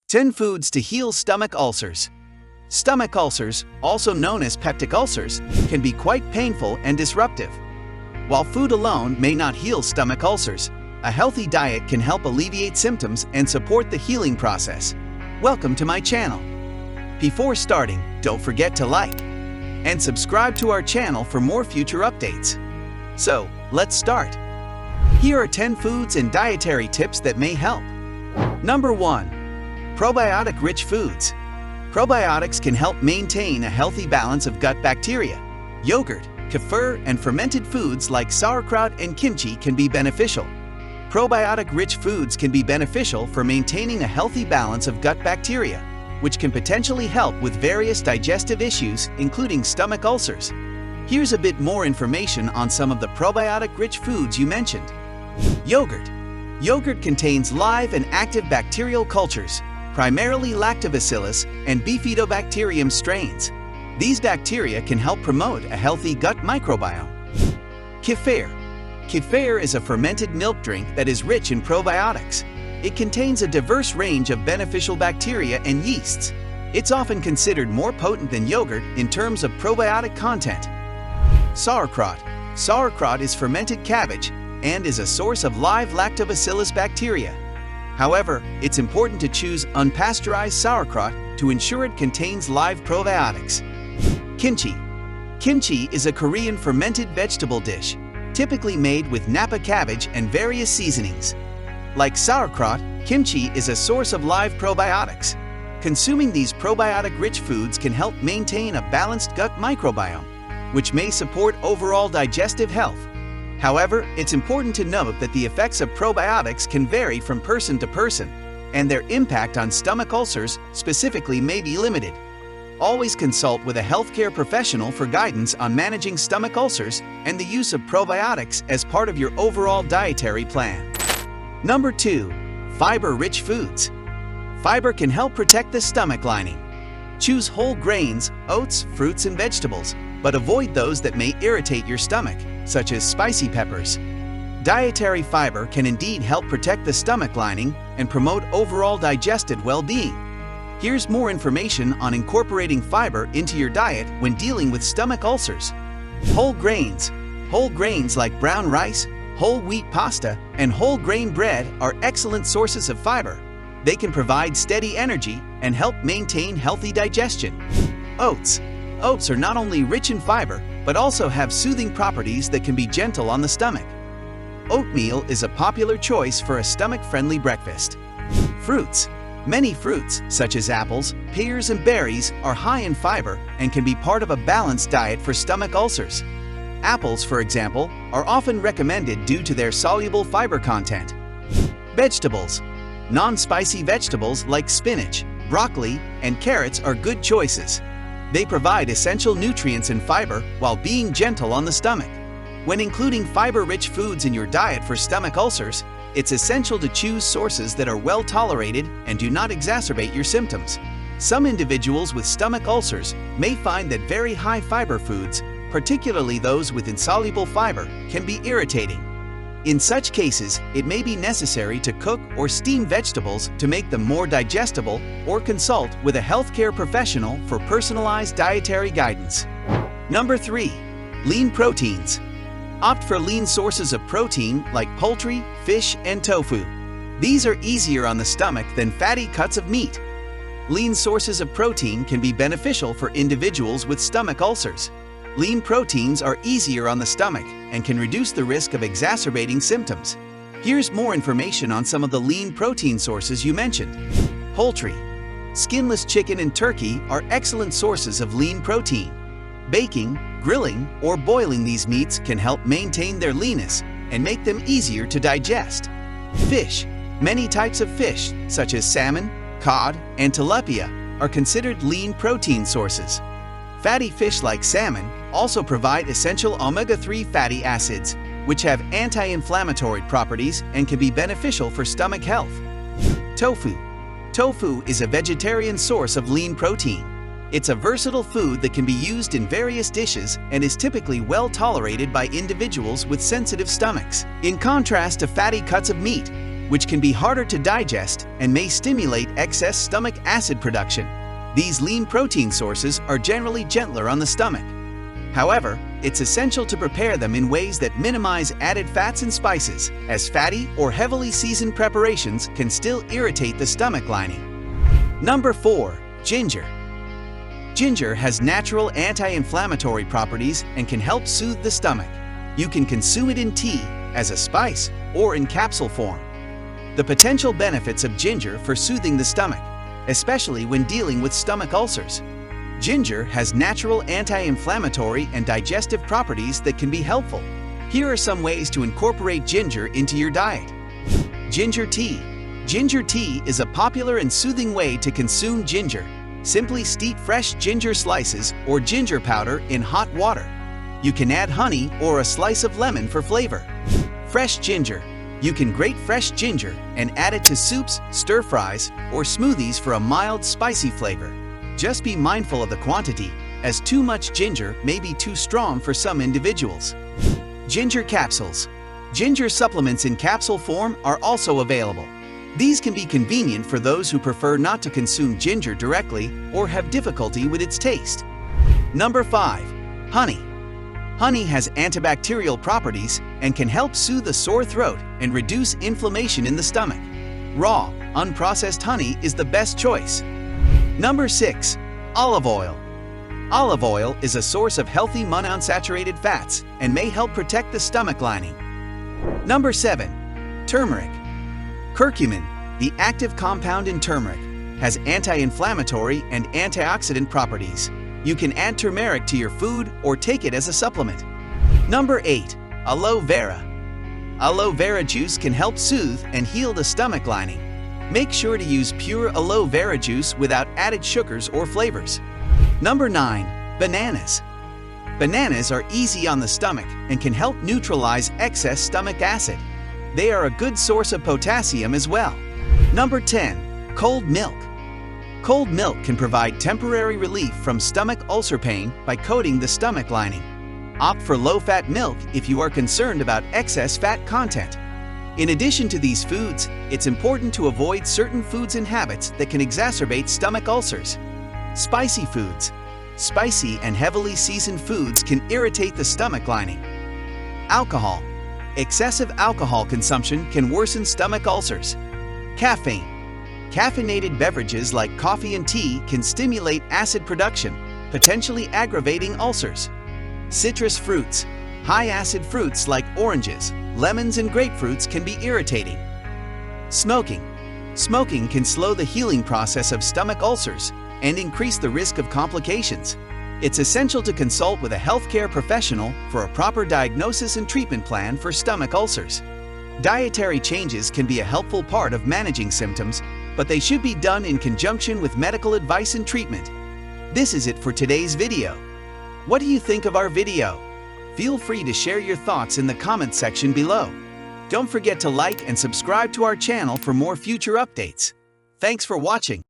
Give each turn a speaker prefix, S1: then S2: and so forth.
S1: 10 foods to heal stomach ulcers. Stomach ulcers, also known as peptic ulcers, can be quite painful and disruptive. While food alone may not heal stomach ulcers, a healthy diet can help alleviate symptoms and support the healing process. Welcome to my channel. Before starting, don't forget to like and subscribe to our channel for more future updates. So, let's start. Here are 10 foods and dietary tips that may help. Number 1. Probiotic-rich foods. Probiotics can help maintain a healthy balance of gut bacteria. Yogurt, kefir, and fermented foods like sauerkraut and kimchi can be beneficial. Probiotic-rich foods can be beneficial for maintaining a healthy balance of gut bacteria, which can potentially help with various digestive issues, including stomach ulcers. Here's a bit more information on some of the probiotic-rich foods you mentioned. Yogurt. Yogurt contains live and active bacterial cultures, primarily Lactobacillus and Bifidobacterium strains. These bacteria can help promote a healthy gut microbiome. Kefir. Kefir is a fermented milk drink that is rich in probiotics. It contains a diverse range of beneficial bacteria and yeasts. It's often considered more potent than yogurt in terms of probiotic content. Sauerkraut. Sauerkraut is fermented cabbage and is a source of live Lactobacillus bacteria. However, it's important to choose unpasteurized sauerkraut to ensure it contains live probiotics. Kimchi. Kimchi is a Korean fermented vegetable dish, typically made with Napa cabbage and various seasonings. Like sauerkraut, kimchi is a source of live probiotics. Consuming these probiotic-rich foods can help maintain a balanced gut microbiome, which may support overall digestive health. However, it's important to note that the effects of probiotics can vary from person to person, and their impact on stomach ulcers specifically may be limited. Always consult with a healthcare professional for guidance on managing stomach ulcers and the use of probiotics as part of your overall dietary plan. Number 2. Fiber-rich foods. Fiber can help protect the stomach lining. Choose whole grains, oats, fruits, and vegetables, but avoid those that may irritate your stomach, such as spicy peppers. Dietary fiber can indeed help protect the stomach lining and promote overall digestive well-being. Here's more information on incorporating fiber into your diet when dealing with stomach ulcers. Whole grains. Whole grains like brown rice, whole wheat pasta, and whole grain bread are excellent sources of fiber. They can provide steady energy and help maintain healthy digestion. Oats. Oats are not only rich in fiber, but also have soothing properties that can be gentle on the stomach. Oatmeal is a popular choice for a stomach-friendly breakfast. Fruits. Many fruits, such as apples, pears, and berries, are high in fiber and can be part of a balanced diet for stomach ulcers. Apples, for example, are often recommended due to their soluble fiber content. Vegetables. Non-spicy vegetables like spinach, broccoli, and carrots are good choices. They provide essential nutrients and fiber while being gentle on the stomach. When including fiber-rich foods in your diet for stomach ulcers, it's essential to choose sources that are well tolerated and do not exacerbate your symptoms. Some individuals with stomach ulcers may find that very high fiber foods, particularly those with insoluble fiber, can be irritating. In such cases, it may be necessary to cook or steam vegetables to make them more digestible, or consult with a healthcare professional for personalized dietary guidance. Number 3. Lean proteins. Opt for lean sources of protein like poultry, fish, and tofu. These are easier on the stomach than fatty cuts of meat. Lean sources of protein can be beneficial for individuals with stomach ulcers. Lean proteins are easier on the stomach and can reduce the risk of exacerbating symptoms. Here's more information on some of the lean protein sources you mentioned. Poultry. Skinless chicken and turkey are excellent sources of lean protein. Baking, grilling, or boiling these meats can help maintain their leanness and make them easier to digest. Fish. Many types of fish, such as salmon, cod, and tilapia, are considered lean protein sources. Fatty fish like salmon also provide essential omega-3 fatty acids, which have anti-inflammatory properties and can be beneficial for stomach health. Tofu. Tofu is a vegetarian source of lean protein. It's a versatile food that can be used in various dishes and is typically well tolerated by individuals with sensitive stomachs. In contrast to fatty cuts of meat, which can be harder to digest and may stimulate excess stomach acid production. These lean protein sources are generally gentler on the stomach. However, it's essential to prepare them in ways that minimize added fats and spices, as fatty or heavily seasoned preparations can still irritate the stomach lining. Number 4. Ginger. Ginger has natural anti-inflammatory properties and can help soothe the stomach. You can consume it in tea, as a spice, or in capsule form. The potential benefits of ginger for soothing the stomach, especially when dealing with stomach ulcers. Ginger has natural anti-inflammatory and digestive properties that can be helpful. Here are some ways to incorporate ginger into your diet. Ginger tea. Ginger tea is a popular and soothing way to consume ginger. Simply steep fresh ginger slices or ginger powder in hot water. You can add honey or a slice of lemon for flavor. Fresh ginger. You can grate fresh ginger and add it to soups, stir-fries, or smoothies for a mild, spicy flavor. Just be mindful of the quantity, as too much ginger may be too strong for some individuals. Ginger capsules. Ginger supplements in capsule form are also available. These can be convenient for those who prefer not to consume ginger directly or have difficulty with its taste. Number 5. Honey. Honey has antibacterial properties and can help soothe a sore throat and reduce inflammation in the stomach. Raw, unprocessed honey is the best choice. Number 6. Olive oil. Olive oil is a source of healthy monounsaturated fats and may help protect the stomach lining. Number 7. Turmeric. Curcumin, the active compound in turmeric, has anti-inflammatory and antioxidant properties. You can add turmeric to your food or take it as a supplement. Number 8. Aloe vera. Aloe vera juice can help soothe and heal the stomach lining. Make sure to use pure aloe vera juice without added sugars or flavors. Number 9. Bananas. Bananas are easy on the stomach and can help neutralize excess stomach acid. They are a good source of potassium as well. Number 10. Cold milk. Cold milk can provide temporary relief from stomach ulcer pain by coating the stomach lining. Opt for low-fat milk if you are concerned about excess fat content. In addition to these foods, it's important to avoid certain foods and habits that can exacerbate stomach ulcers. Spicy foods. Spicy and heavily seasoned foods can irritate the stomach lining. Alcohol. Excessive alcohol consumption can worsen stomach ulcers. Caffeine. Caffeinated beverages like coffee and tea can stimulate acid production, potentially aggravating ulcers. Citrus fruits. High-acid fruits like oranges, lemons, and grapefruits can be irritating. Smoking. Smoking can slow the healing process of stomach ulcers and increase the risk of complications. It's essential to consult with a healthcare professional for a proper diagnosis and treatment plan for stomach ulcers. Dietary changes can be a helpful part of managing symptoms, but they should be done in conjunction with medical advice and treatment. This is it for today's video. What do you think of our video? Feel free to share your thoughts in the comment section below. Don't forget to like and subscribe to our channel for more future updates. Thanks for watching.